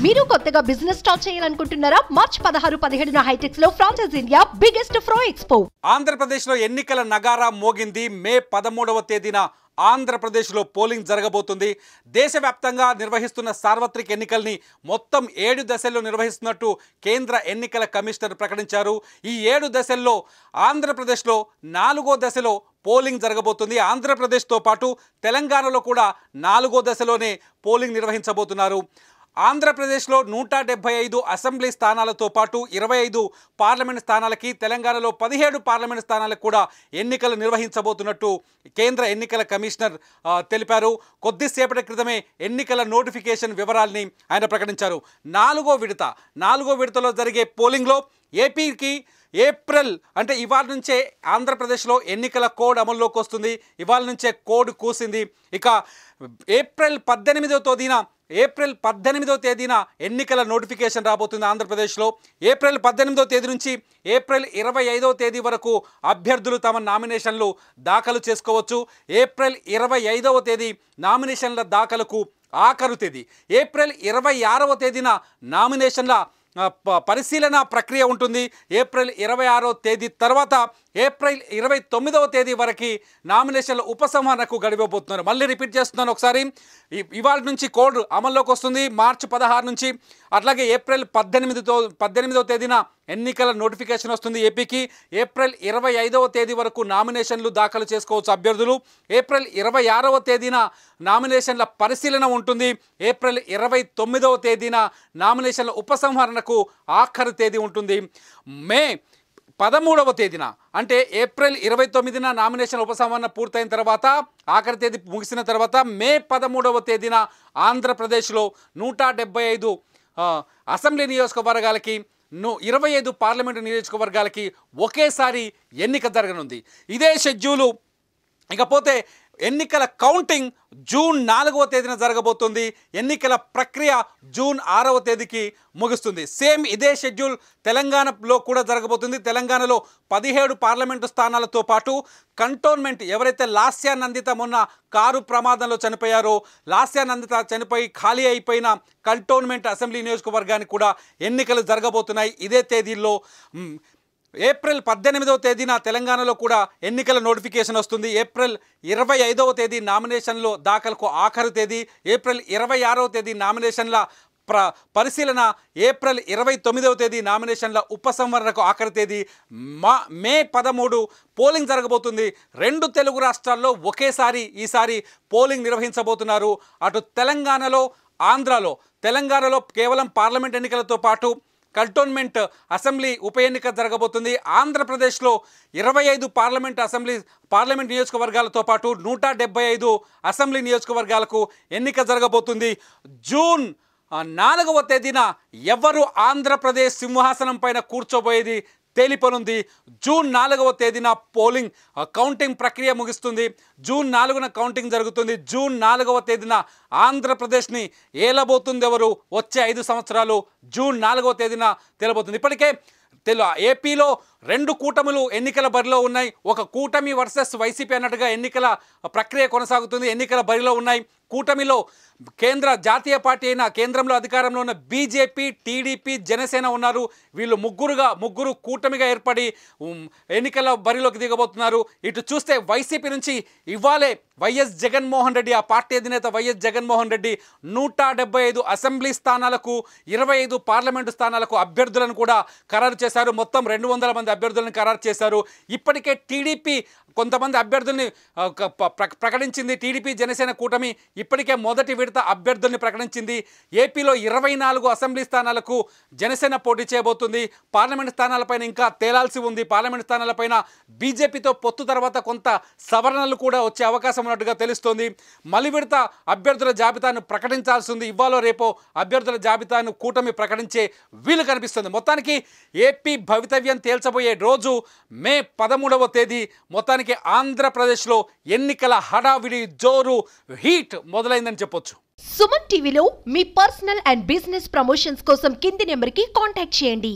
మీరు కొత్తగా business start చేయాలనుకుంటున్నారా? మార్చ్ 16-17 హైటెక్స్ లో franchise India biggest ఫ్రో expo. Andhra Pradesh లో ఎన్నికల నగారా మోగింది. మే 13వ తేదీన ఆంధ్రప్రదేశ్లో పోలింగ్ జరగబోతుంది. దేశవ్యాప్తంగా నిర్వహిస్తున్న సార్వత్రిక ఎన్నికల్ని మొత్తం 7 దశల్లో నిర్వహిస్తున్నట్టు కేంద్ర ఎన్నికల కమిషనర్ ప్రకటించారు. ఈ 7 దశల్లో ఆంధ్రప్రదేశ్లో 4వ దశలో పోలింగ్ జరగబోతుంది. ఆంధ్రప్రదేశ్తో పాటు తెలంగాణలో కూడా 4వ దశలోనే పోలింగ్ నిర్వహించబోతున్నారు. ఆంధ్రప్రదేశ్లో 175 అసెంబ్లీ స్థానాలతో పాటు 25 పార్లమెంట్ స్థానాలకి, తెలంగాణలో 17 పార్లమెంట్ స్థానాలకు కూడా ఎన్నికలు నిర్వహించబోతున్నట్టు కేంద్ర ఎన్నికల కమిషనర్ తెలిపారు. కొద్దిసేపటి క్రితమే ఎన్నికల నోటిఫికేషన్ వివరాల్ని ఆయన ప్రకటించారు. 4వ విడతలో జరిగే పోలింగ్లో ఏపీకి ఏప్రిల్ అంటే ఇవాళ నుంచే ఆంధ్రప్రదేశ్లో ఎన్నికల కోడ్ అమల్లోకి వస్తుంది. ఇవాళ నుంచే కోడ్ కూసింది. ఇక ఏప్రిల్ 18వ తేదీన ఎన్నికల నోటిఫికేషన్ రాబోతుంది ఆంధ్రప్రదేశ్లో. ఏప్రిల్ 18వ తేదీ నుంచి ఏప్రిల్ 25వ తేదీ వరకు అభ్యర్థులు తమ నామినేషన్లు దాఖలు చేసుకోవచ్చు. ఏప్రిల్ 25వ తేదీ నామినేషన్ల దాఖలకు ఆఖరు తేదీ. ఏప్రిల్ 26వ తేదీన నామినేషన్ల పరిశీలన ప్రక్రియ ఉంటుంది. ఏప్రిల్ 26వ తేదీ తర్వాత ఏప్రిల్ 29వ తేదీ వరకు నామినేషన్ల ఉపసంహరణకు గడివబోతున్నారు. మళ్ళీ రిపీట్ చేస్తున్నాను ఒకసారి. ఇవాళ నుంచి కోడ్ అమల్లోకి వస్తుంది మార్చి 16 నుంచి. అట్లాగే ఏప్రిల్ 18వ తేదీన ఎన్నికల నోటిఫికేషన్ వస్తుంది ఏపీకి. ఏప్రిల్ 25వ తేదీ వరకు నామినేషన్లు దాఖలు చేసుకోవచ్చు అభ్యర్థులు. ఏప్రిల్ 26వ తేదీన నామినేషన్ల పరిశీలన ఉంటుంది. ఏప్రిల్ 29వ తేదీన నామినేషన్ల ఉపసంహరణకు ఆఖరు తేదీ ఉంటుంది. మే 13వ తేదీన అంటే ఏప్రిల్ 29న నామినేషన్ ఉపసంహరణ పూర్తయిన తర్వాత, ఆఖరి తేదీ ముగిసిన తర్వాత మే 13వ తేదీన ఆంధ్రప్రదేశ్లో 175 అసెంబ్లీ నియోజకవర్గాలకి 25 పార్లమెంటు నియోజకవర్గాలకి ఒకేసారి ఎన్నిక జరగనుంది. ఇదే షెడ్యూలు. ఇకపోతే ఎన్నికల కౌంటింగ్ జూన్ 4వ తేదీన జరగబోతుంది. ఎన్నికల ప్రక్రియ జూన్ 6వ తేదీకి ముగుస్తుంది. సేమ్ ఇదే షెడ్యూల్ తెలంగాణలో కూడా జరగబోతుంది. తెలంగాణలో 17 పార్లమెంటు స్థానాలతో పాటు కంటోన్మెంట్, ఎవరైతే లాస్యా నందిత మొన్న కారు ప్రమాదంలో చనిపోయారో, లాస్యా నందిత చనిపోయి ఖాళీ అయిపోయిన కంటోన్మెంట్ అసెంబ్లీ నియోజకవర్గానికి కూడా ఎన్నికలు జరగబోతున్నాయి ఇదే తేదీల్లో. ఏప్రిల్ 18వ తేదీన తెలంగాణలో కూడా ఎన్నికల నోటిఫికేషన్ వస్తుంది. ఏప్రిల్ 25వ తేదీ నామినేషన్లో దాఖలకు ఆఖరు తేదీ. ఏప్రిల్ 26వ తేదీ నామినేషన్ల పరిశీలన. ఏప్రిల్ 29వ తేదీ నామినేషన్ల ఉపసంహరణకు ఆఖరి తేదీ. మే 13 పోలింగ్ జరగబోతుంది. 2 తెలుగు రాష్ట్రాల్లో ఒకేసారి ఈసారి పోలింగ్ నిర్వహించబోతున్నారు. అటు తెలంగాణలో, ఆంధ్రాలో. తెలంగాణలో కేవలం పార్లమెంట్ ఎన్నికలతో పాటు కంటోన్మెంట్ అసెంబ్లీ ఉప ఎన్నిక జరగబోతుంది. ఆంధ్రప్రదేశ్లో 25 పార్లమెంట్ నియోజకవర్గాలతో పాటు 175 అసెంబ్లీ నియోజకవర్గాలకు ఎన్నిక జరగబోతుంది. జూన్ 4వ తేదీన ఎవరు ఆంధ్రప్రదేశ్ సింహాసనం పైన కూర్చోబోయేది తేలిపనుంది. జూన్ 4వ తేదీన పోలింగ్ కౌంటింగ్ ప్రక్రియ ముగుస్తుంది. జూన్ 4న కౌంటింగ్ జరుగుతుంది. జూన్ 4వ తేదీన ఆంధ్రప్రదేశ్ని ఏలబోతుంది ఎవరు వచ్చే 5 సంవత్సరాలు జూన్ 4వ తేదీన తేలబోతుంది. ఇప్పటికే ఏపీలో 2 కూటములు ఎన్నికల బరిలో ఉన్నాయి. ఒక కూటమి వర్సెస్ వైసీపీ అన్నట్టుగా ఎన్నికల ప్రక్రియ కొనసాగుతుంది. ఎన్నికల బరిలో ఉన్నాయి. కూటమిలో జాతీయ పార్టీ అయిన కేంద్రంలో అధికారంలో ఉన్న బీజేపీ, టీడీపీ, జనసేన ఉన్నారు. వీళ్ళు ముగ్గురు కూటమిగా ఏర్పడి ఎన్నికల బరిలోకి దిగబోతున్నారు. ఇటు చూస్తే వైసీపీ నుంచి ఇవాళే వైఎస్ జగన్మోహన్ రెడ్డి, ఆ పార్టీ అధినేత వైఎస్ జగన్మోహన్ రెడ్డి 175 అసెంబ్లీ స్థానాలకు, 25 పార్లమెంటు స్థానాలకు అభ్యర్థులను కూడా ఖరారు చేశారు. మొత్తం 200 మంది అభ్యర్థులను ఖరారు చేశారు. ఇప్పటికే టీడీపీ కొంతమంది అభ్యర్థుల్ని ప్రకటించింది. టీడీపీ జనసేన కూటమి ఇప్పటికే మొదటి విడత అభ్యర్థుల్ని ప్రకటించింది. ఏపీలో 24 అసెంబ్లీ స్థానాలకు జనసేన పోటీ చేయబోతుంది. పార్లమెంట్ స్థానాలపైన ఇంకా తేలాల్సి ఉంది. పార్లమెంట్ స్థానాలపైన బీజేపీతో పొత్తు తర్వాత కొంత సవరణలు కూడా వచ్చే అవకాశం ఉన్నట్టుగా తెలుస్తోంది. మలి విడత అభ్యర్థుల జాబితాను ప్రకటించాల్సి ఉంది. ఇవాళ రేపో అభ్యర్థుల జాబితాను కూటమి ప్రకటించే వీలు కనిపిస్తుంది. మొత్తానికి ఏపీ భవితవ్యం తేల్చబోయే రోజు మే 13వ తేదీ. మొత్తానికి ఆంధ్రప్రదేశ్లో ఎన్నికల హడావిడి జోరు హీట్ మొదలైందని చెప్పొచ్చు. సుమన్ టీవీలో మీ పర్సనల్ అండ్ బిజినెస్ ప్రమోషన్స్ కోసం కింది నెంబర్కి కాంటాక్ట్ చేయండి.